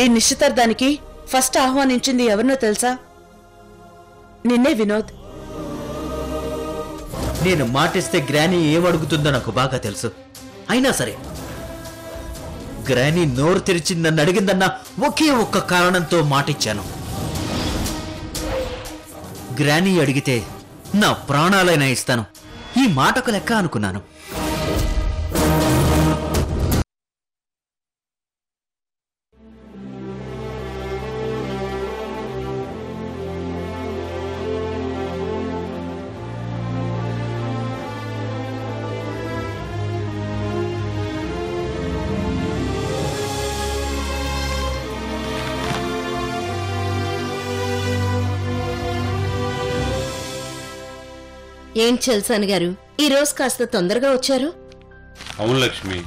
ఈ నిశ్చితార్థానికి ఫస్ట్ ఆహ్వానించింది ఎవరినో తెలుసా? నిన్నే వినోద్. నేను మాటిస్తే గ్రానీ ఏమడుగుతుందో నాకు బాగా తెలుసు. అయినా సరే గ్రానీ నోరు తెరిచి నన్ను అడిగిందన్న ఒకే ఒక్క కారణంతో మాటిచ్చాను. గ్రానీ అడిగితే నా ప్రాణాలైనా ఇస్తాను. ఈ మాటకు లెక్క అనుకున్నాను. ఏం చెల్సాని గారు, ఈ రోజు కాస్త తొందరగా వచ్చారు? అవును లక్ష్మి,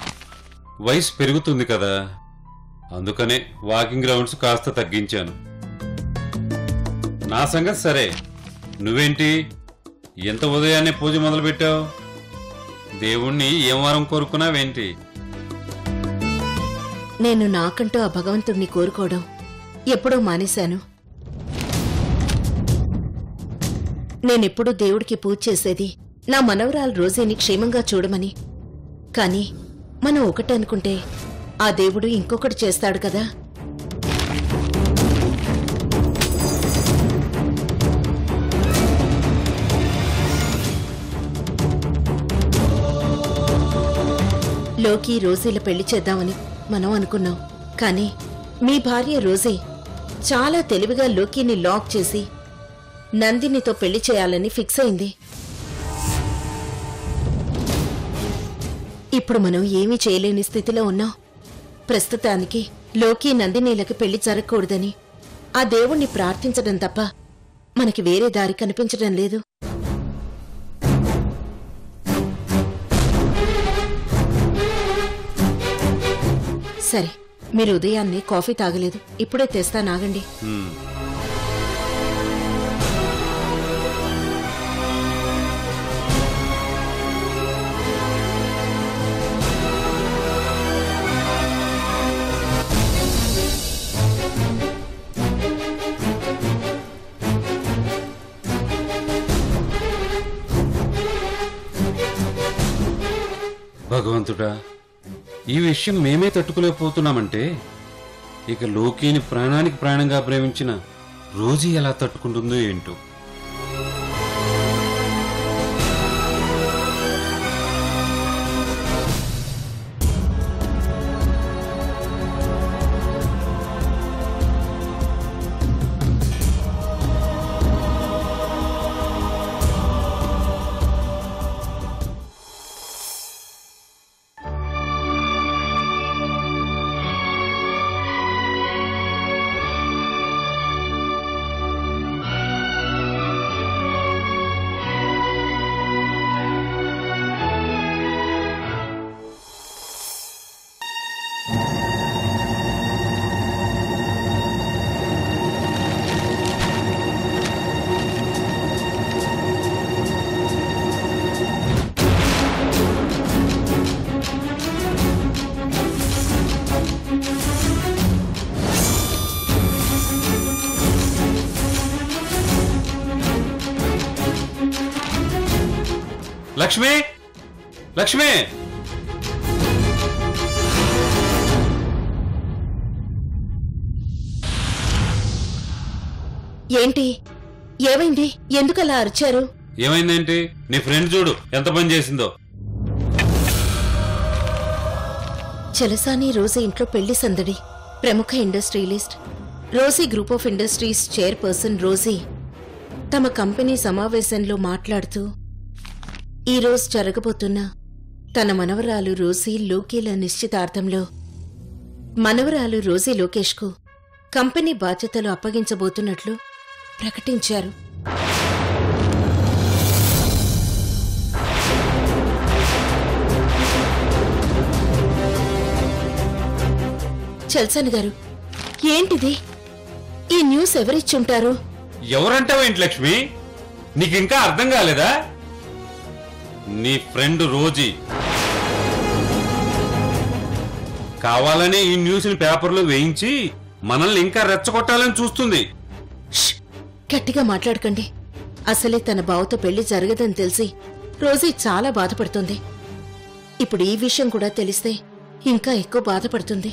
వయసు పెరుగుతుంది కదా, అందుకనే వాకింగ్ రౌండ్స్ కాస్త తగ్గించాను. నా సంగతి సరే, నువ్వేంటి ఎంత ఉదయాన్నే పూజ మొదలుపెట్టావు? దేవుణ్ణి ఏం వారం కోరుకున్నావేంటి? నేను నాకంటూ ఆ భగవంతుణ్ణి కోరుకోవడం ఎప్పుడో మానేశాను. నేనెప్పుడూ దేవుడికి పూజ చేసేది నా మనవరాలు రోజీని క్షేమంగా చూడమని. కాని మనం ఒకటి అనుకుంటే ఆ దేవుడు ఇంకొకటి చేస్తాడు కదా. లోకి రోజీల పెళ్లి చేద్దామని మనం అనుకున్నాం. కాని మీ భార్య రోజీ చాలా తెలివిగా లోకిని లాక్ చేసి నందినితో పెళ్లి చేయాలని ఫిక్స్ అయింది. ఇప్పుడు మనం ఏమీ చేయలేని స్థితిలో ఉన్నాం. ప్రస్తుతానికి లోకి నందినీలకి పెళ్లి జరగకూడదని ఆ దేవుణ్ణి ప్రార్థించడం తప్ప మనకి వేరే దారి కనిపించడం లేదు. సరే, మీరు ఉదయాన్నే కాఫీ తాగలేదు, ఇప్పుడే తెస్తా, నాగండి. భగవంతుడా, ఈ విషయం మేమే తట్టుకోలేకపోతున్నామంటే ఇక లోకిని ప్రాణానికి ప్రాణంగా ప్రేమించిన రోజీ ఎలా తట్టుకుంటుందో ఏంటో. లక్ష్మి, లక్ష్మి! ఏంటి? ఏమైంది? ఎందుకలా అరిచారు? ఏమైందేంటి? నీ ఫ్రెండ్ చూడు ఎంత పని చేసిందో. చలసాని రోజీ ఇంట్లో పెళ్లి సందడి. ప్రముఖ industrialist, Rosy group of industries chairperson Rosy తమ కంపెనీ సమావేశంలో మాట్లాడుతూ ఈ రోజు జరగబోతున్న తన మనవరాలు రోజీ లోకేల నిశ్చితార్థంలో మనవరాలు రోజీ లోకేష్కు కంపెనీ బాధ్యతలు అప్పగించబోతున్నట్లు ప్రకటించారు. చల్సాని గారు, ఏంటిది? ఈ న్యూస్ ఎవరిచ్చుంటారు? ఎవరంటావేంటి లక్ష్మి? నీకింకా అర్థం కాలేదా? నీ ఫ్రెండ్ రోజీ కావాలనే ఈ న్యూస్ ని పేపర్లో వేయించి మనల్ని ఇంకా రెచ్చగొట్టాలని చూస్తుంది. ష్! గట్టిగా మాట్లాడకండి. అసలే తన బావతో పెళ్లి జరగదని తెలిసి రోజీ చాలా బాధపడుతుంది. ఇప్పుడు ఈ విషయం కూడా తెలిస్తే ఇంకా ఎక్కువ బాధపడుతుంది.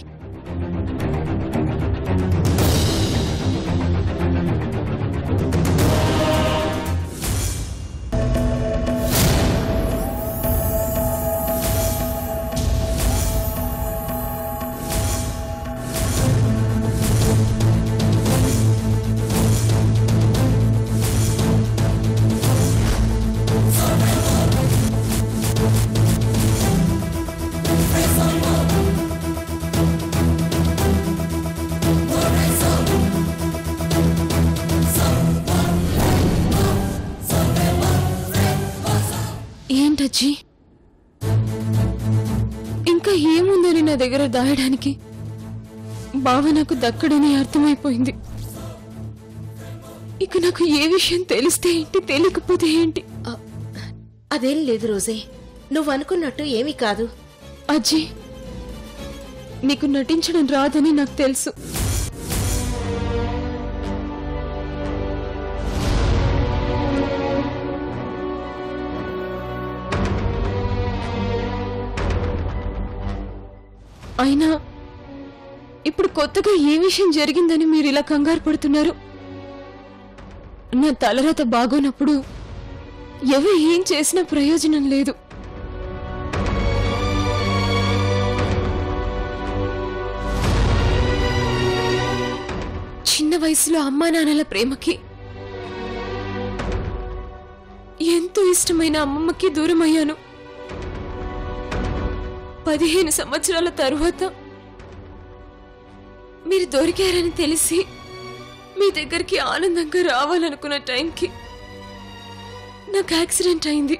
ఏంటజ్జీ, ఇంకా ఏముందని నా దగ్గర దాయడానికి? బావ నాకు దక్కడని అర్థమైపోయింది. ఇక నాకు ఏ విషయం తెలిస్తే ఏంటి, తెలియకపోతే ఏంటి? అదేం లేదు రోజే, నువ్వు అనుకున్నట్టు ఏమీ కాదు. అజ్జీ, నీకు నటించడం రాదని నాకు తెలుసు. అయినా ఇప్పుడు కొత్తగా ఏ విషయం జరిగిందని మీరు ఇలా కంగారు పడుతున్నారు? నా తలరాత బాగోనప్పుడు ఎవరు ఏం చేసినా ప్రయోజనం లేదు. చిన్న వయసులో అమ్మా నాన్నల ప్రేమకి, ఎంతో ఇష్టమైన అమ్మమ్మకి దూరమయ్యాను. 15 సంవత్సరాల తరువాత మీరు దొరికారని తెలిసి మీ దగ్గరికి ఆనందంగా రావాలనుకున్న టైంకి నాకు యాక్సిడెంట్ అయింది.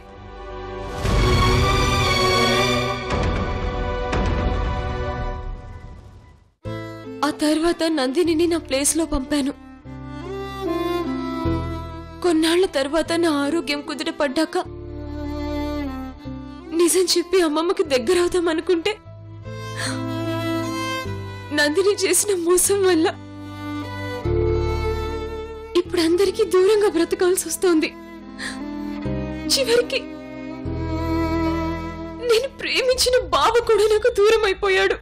ఆ తర్వాత నందినిని నా ప్లేస్లో పంపాను. కొన్నాళ్ల తర్వాత నా ఆరోగ్యం కుదుటపడ్డాక నిజం చెప్పి అమ్మమ్మకి దగ్గరవుతాం అనుకుంటే నందిని చేసిన మోసం వల్ల ఇప్పుడు అందరికీ దూరంగా బ్రతకాల్సి వస్తోంది. చివరికి నేను ప్రేమించిన బావ కూడా నాకు దూరం అయిపోయాడు.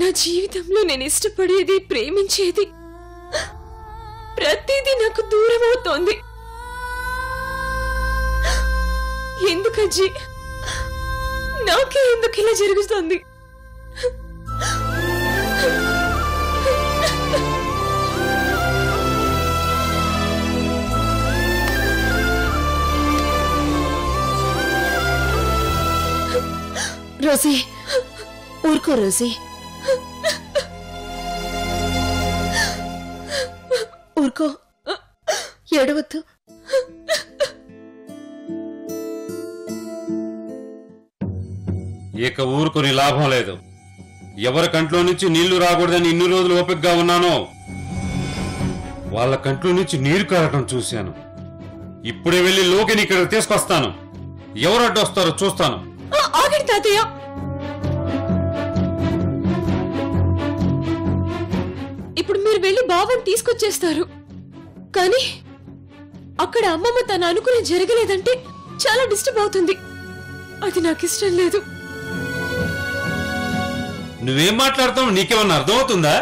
నా జీవితంలో నేను ఇష్టపడేది, ప్రేమించేది ప్రతిదీ నాకు దూరం అవుతోంది. ఎందుకజ్జీ, నాకే ఎందుకు ఇలా జరుగుతోంది? రోజీ, ఊరుకో రోజీ, ఊరుకో, ఏడవద్దు. ఇక ఊరుకొని లాభం లేదు. ఎవరి కంట్లో నుంచి నీళ్లు రాకూడదని ఇన్ని రోజులు ఓపికగా ఉన్నానో వాళ్ళ కంట్లో నుంచి నీరు కారటం చూశాను. ఇప్పుడే వెళ్లి లోకిని ఇక్కడ తీసుకొస్తాను. ఎవరు అడ్డొస్తారో చూస్తాను. ఆగండి తాతయ్య. ఇప్పుడు మీరు వెళ్ళి బావని తీసుకొచ్చేస్తారు, కానీ అక్కడ అమ్మమ్మ తను అనుకుని జరగలేదంటే చాలా డిస్టర్బ్ అవుతుంది. అది నాకు ఇష్టం లేదు. నువ్వేం మాట్లాడతావు? నీకేమన్నా అర్థమవుతుందా?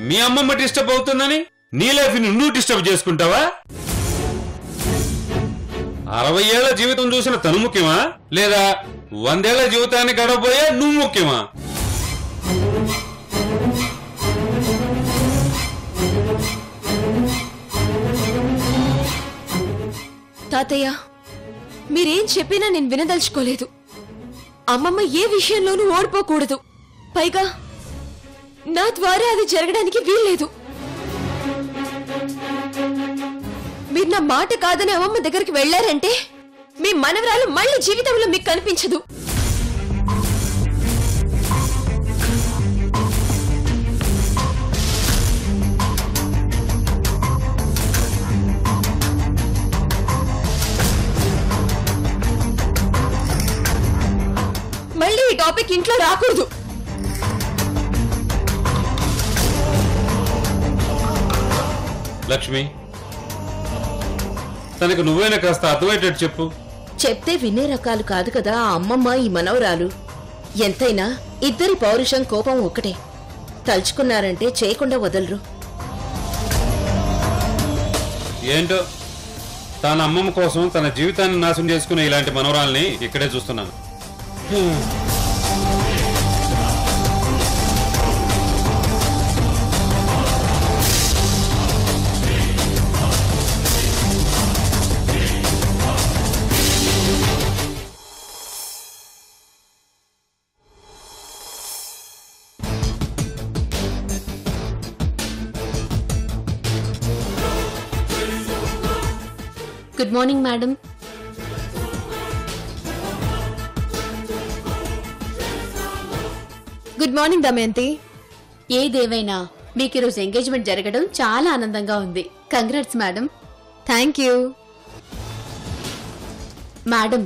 మీ అమ్మమ్మ డిస్టర్బ్ అవుతుందని నీ లైఫ్ నువ్వు డిస్టర్బ్ చేసుకుంటావా? 60 ఏళ్ల జీవితం చూసిన తను ముఖ్యమా, లేదా 100 ఏళ్ల జీవితాన్ని గడవబోయే నువ్వు ముఖ్యమా? తాతయ్య, మీరేం చెప్పినా నేను వినదలుచుకోలేదు. అమ్మమ్మ ఏ విషయంలోనూ ఓడిపోకూడదు. పైగా నా ద్వారా అది జరగడానికి వీల్లేదు. మీరు నా మాట కాదని అమ్మమ్మ దగ్గరికి వెళ్లారంటే మీ మనవరాలు మళ్ళీ జీవితంలో మీకు కనిపించదు. టాపిక్ ఇంట్లో రాకూడదు. లక్ష్మి, తనకు నువ్వైనా కాస్త అర్థమయ్యేటట్టు చెప్పు. చెప్తే వినే రకాలు కాదు కదా ఆ అమ్మమ్మ ఈ మనవరాలు. ఎంతైనా ఇద్దరి పౌరుషం కోపం ఒకటే. తలుచుకున్నారంటే చేయకుండా వదలరు. ఏంటో తన అమ్మమ్మ కోసం తన జీవితాన్ని నాశనం చేసుకునే ఇలాంటి మనవరాల్ని ఇక్కడే చూస్తున్నాను. Good morning madam. Good morning Damayanti. ఏదేవైనా మీకు ఈరోజు ఎంగేజ్మెంట్ జరగడం చాలా ఆనందంగా ఉంది. Congrats madam. Thank you. Madam,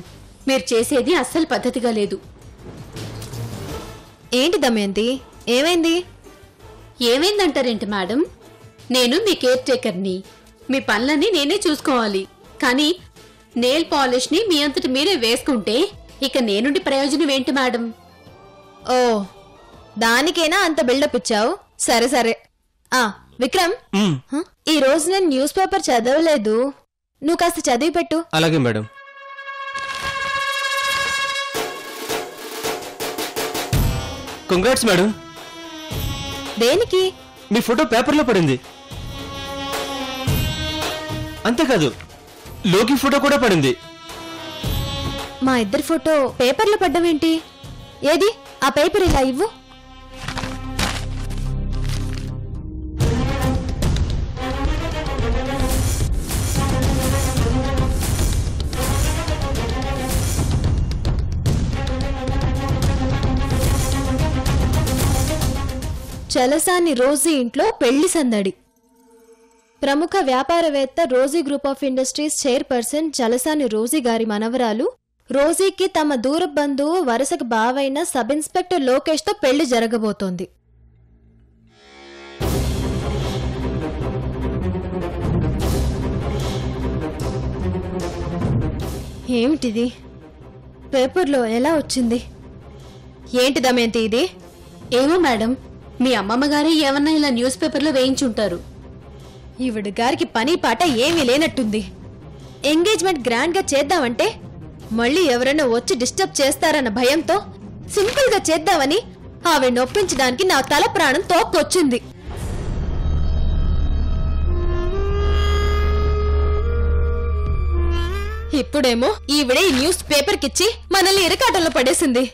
మీరు చేసేది అస్సలు పద్ధతిగా లేదు. ఏంటి దమయంతి, ఏమైంది? ఏమైందంటారేంటి మేడం? నేను మీ కేర్ టేకర్ని. మీ పనులన్నీ నేనే చూసుకోవాలి. కానీ నెయిల్ పాలిష్ ని మీ అంతటి మీరే వేసుకుంటే ఇక నేనుండి ప్రయోజనం ఏంటి మేడం? ఓ, దానికేనా అంత బిల్డప్ ఇచ్చావు? సరే సరే. విక్రమ్, ఈ రోజు నేను న్యూస్ పేపర్ చదవలేదు, నువ్వు కాస్త చదివి పెట్టు. అలాగే మేడం. Congrats madam. దేనికి? మీ ఫోటో పేపర్లో పడింది. అంతేకాదు, లోకి ఫోటో కూడా పడింది. మా ఇద్దరి ఫోటో పేపర్లో పడ్డమేంటి? ఏది ఆ పేపర్, ఇలా ఇవ్వు. చలసాని రోజీ ఇంట్లో పెళ్లి సందడి. ప్రముఖ వ్యాపారవేత్త Rosy group of industries chairperson Chalasani Rosy గారి మనవరాలు రోజీకి తమ దూర బంధువు వరుసకు బావైన సబ్ ఇన్స్పెక్టర్ లోకేష్ తో పెళ్లి జరగబోతోంది. ఏమిటిది? పేపర్లో ఎలా వచ్చింది? ఏంటి దమయంతి ఇది? ఏమో మేడం, మీ అమ్మమ్మ గారే ఏమన్నా ఇలా న్యూస్ పేపర్లో వేయించుంటారు. ఈవిడ గారికి పని పాట ఏమీ లేనట్టుంది. ఎంగేజ్మెంట్ గ్రాండ్ గా చేద్దామంటే మళ్ళీ ఎవరైనా వచ్చి డిస్టర్బ్ చేస్తారన్న భయంతో సింపుల్ గా చేద్దామని ఆవిడ నొప్పించడానికి నా తల ప్రాణం తోక్కొచ్చింది. ఇప్పుడేమో ఈవిడ ఈ న్యూస్ పేపర్ కిచ్చి మనల్ని ఇరకాటంలో పడేసింది.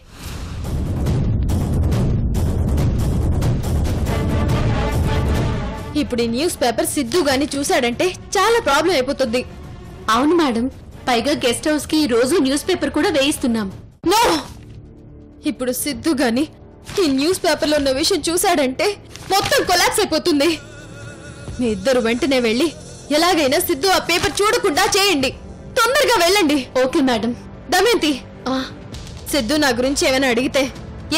ఇప్పుడు ఈ న్యూస్ పేపర్ సిద్ధు గాని చూశాడంటే చాలా ప్రాబ్లం అయిపోతుంది. అవును మేడం, పైగా గెస్ట్ హౌస్ కి రోజు న్యూస్ పేపర్ కూడా వేయిస్తున్నాం. నో, ఇప్పుడు సిద్ధు గాని ఈ న్యూస్ పేపర్లో ఉన్న విషయం చూశాడంటే మొత్తం కొలాప్స్ అయిపోతుంది. మీ ఇద్దరు వెంటనే వెళ్ళి ఎలాగైనా సిద్ధు ఆ పేపర్ చూడకుండా చేయండి. తొందరగా వెళ్ళండి. Okay madam. దమయంతి, సిద్ధు నా గురించి ఏమైనా అడిగితే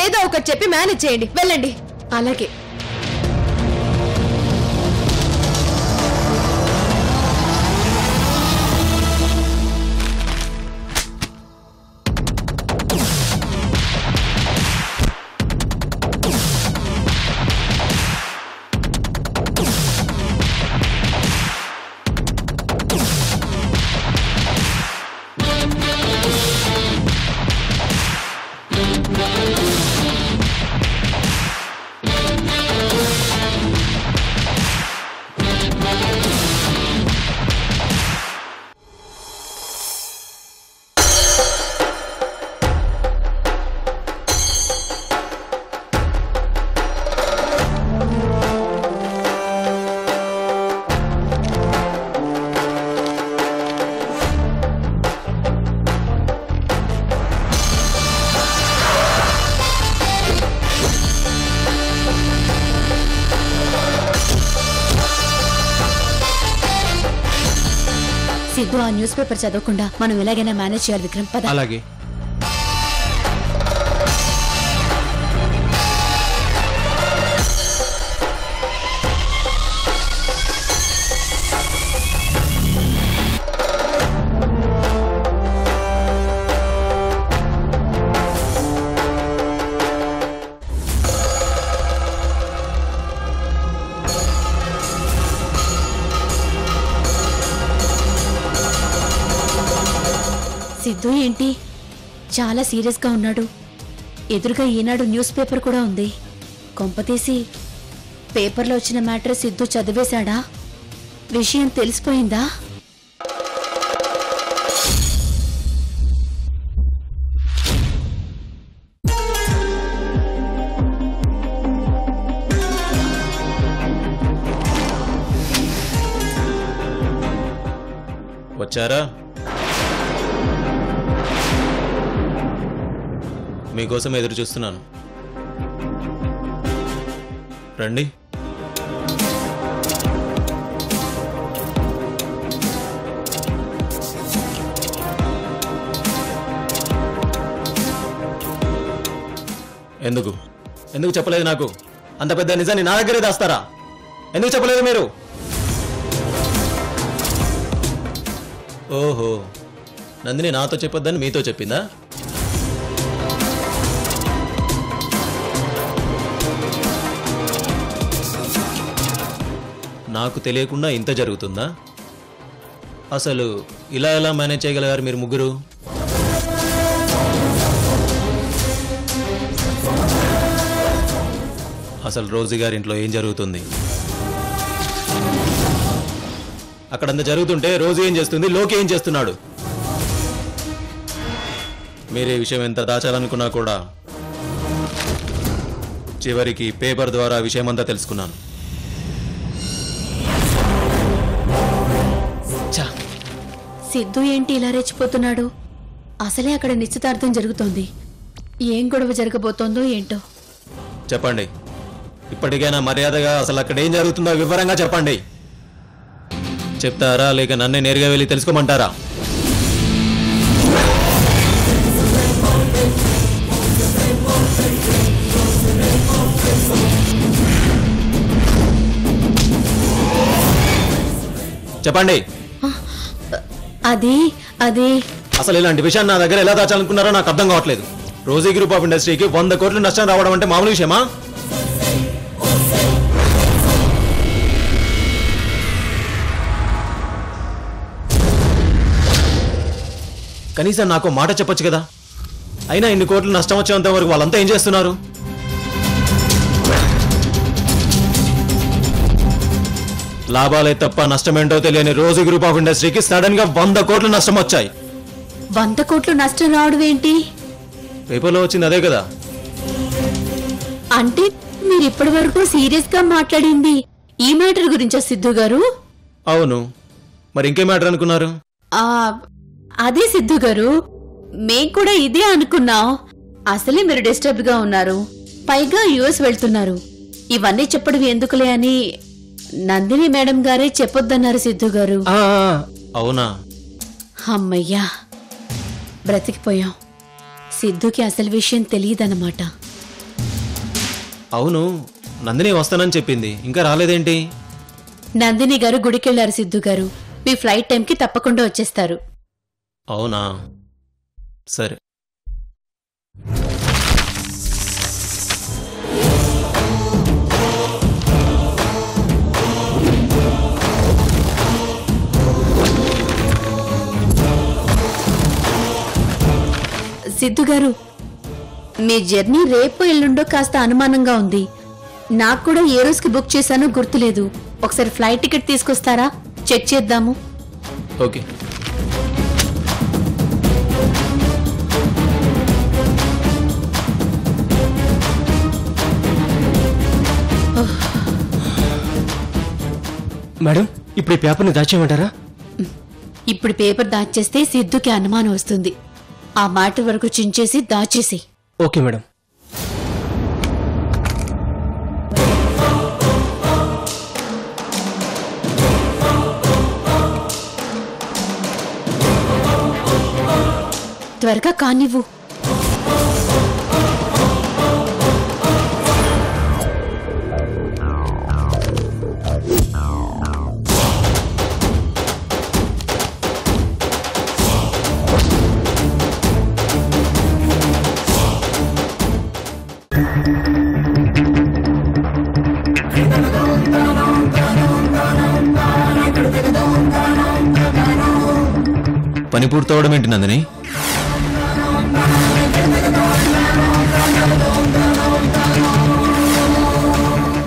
ఏదో ఒకటి చెప్పి మేనేజ్ చేయండి. వెళ్ళండి. అలాగే. సిద్ధు ఆ న్యూస్ పేపర్ చదవకుండా మనం ఎలాగైనా మేనేజ్ చేయాలి. విక్రమ్, పద. అలాగే. సిద్ధు ఏంటి చాలా సీరియస్గా ఉన్నాడు. ఎదురుగా ఈనాడు న్యూస్ పేపర్ కూడా ఉంది. కొంపతీసి పేపర్లో వచ్చిన మ్యాటర్ సిద్ధు చదివేశాడా? విషయం తెలిసిపోయిందా? వచ్చారా? మీకోసం ఎదురు చూస్తున్నాను. రండి. ఎందుకు ఎందుకు చెప్పలేదు నాకు? అంత పెద్ద నిజాన్ని నా దగ్గరే దాస్తారా? ఎందుకు చెప్పలేదు మీరు? ఓహో, నందిని నాతో చెప్పొద్దని మీతో చెప్పిందా? నాకు తెలియకుండా ఇంత జరుగుతుందా? అసలు ఇలా ఎలా మేనేజ్ చేయగలిగారు మీరు ముగ్గురు? అసలు రోజీ గారి ఇంట్లో ఏం జరుగుతుంది? అక్కడంత జరుగుతుంటే రోజు ఏం చేస్తుంది, లోకి ఏం చేస్తున్నాడు? మీరే విషయం ఎంత దాచాలనుకున్నా కూడా చివరికి పేపర్ ద్వారా విషయమంతా తెలుసుకున్నాను. సిద్ధు ఏంటి ఇలా రెచ్చిపోతున్నాడు? అసలే అక్కడ నిశ్చితార్థం జరుగుతోంది. ఏం గొడవ జరగబోతోందో ఏంటో. చెప్పండి, ఇప్పటికైనా మర్యాదగా అసలు అక్కడ ఏం జరుగుతుందో వివరంగా చెప్పండి. చెప్తారా లేక నన్నే నేరుగా వెళ్ళి తెలుసుకోమంటారా? చెప్పండి. అది అసలు ఇలాంటి విషయాన్ని నా దగ్గర ఎలా దాచాలనుకున్నారో నాకు అర్థం కావట్లేదు. రోజీ గ్రూప్ ఆఫ్ ఇండస్ట్రీకి 100 కోట్లు నష్టం రావడం అంటే మామూలు విషయమా? కనీసం నాకు మాట చెప్పొచ్చు కదా. అయినా ఇన్ని కోట్లు నష్టం వచ్చేంత వరకు వాళ్ళంతా ఏం చేస్తున్నారు? లాభాలే తప్ప నష్టమేంటో తెలియని రోజీ గ్రూప్ ఆఫ్ ఇండస్ట్రీకి సడన్ గా 100 కోట్లు నష్టం వచ్చాయి. 100 కోట్లు నష్టం రావడం ఏంటి? పేపర్లో వచ్చింది అదే కదా. అంటే మీరు ఇప్పటి వరకు సీరియస్ గా మాట్లాడింది ఈ మ్యాటర్ గురించా సిద్ధు గారు? అవును, మరి ఇంకే మ్యాటర్ అనుకున్నారు? అదే సిద్ధు గారు, మేం కూడా ఇదే అనుకున్నాం. అసలే మీరు డిస్టర్బ్ గా ఉన్నారు, పైగా యుఎస్ వెళ్తున్నారు. ఇవన్నీ చెప్పడం ఎందుకులే అని నందిని మేడం గారే చెప్పొద్దన్నారు సిద్ధు గారు. అవునా? అమ్మయ్యా, బ్రతికిపోయాం. సిద్ధుకి అసలు విషయం తెలియదన్నమాట. అవును, నందిని వస్తానని చెప్పింది, ఇంకా రాలేదేంటి? నందిని గారు గుడికెళ్లారు సిద్ధు గారు. మీ ఫ్లైట్ టైంకి తప్పకుండా వచ్చేస్తారు. అవునా? సరే. సిద్ధు గారు, మీ జర్నీ రేపు ఎల్లుండో కాస్త అనుమానంగా ఉంది. నాకు కూడా ఏ రోజుకి బుక్ చేశానో గుర్తులేదు. ఒకసారి ఫ్లైట్ టికెట్ తీసుకొస్తారా? చెక్ చేద్దాము. ఓకే. మేడం, ఇప్పుడు ఈ పేపర్ని దాచేయమంటారా? ఇప్పుడు పేపర్ దాచేస్తే సిద్ధుకి అనుమానం వస్తుంది. ఆ మాట వరకు చించేసి దాచేసి. Okay madam. త్వరగా కానివ్వు. పని పూర్తవడం ఏంటి నందిని?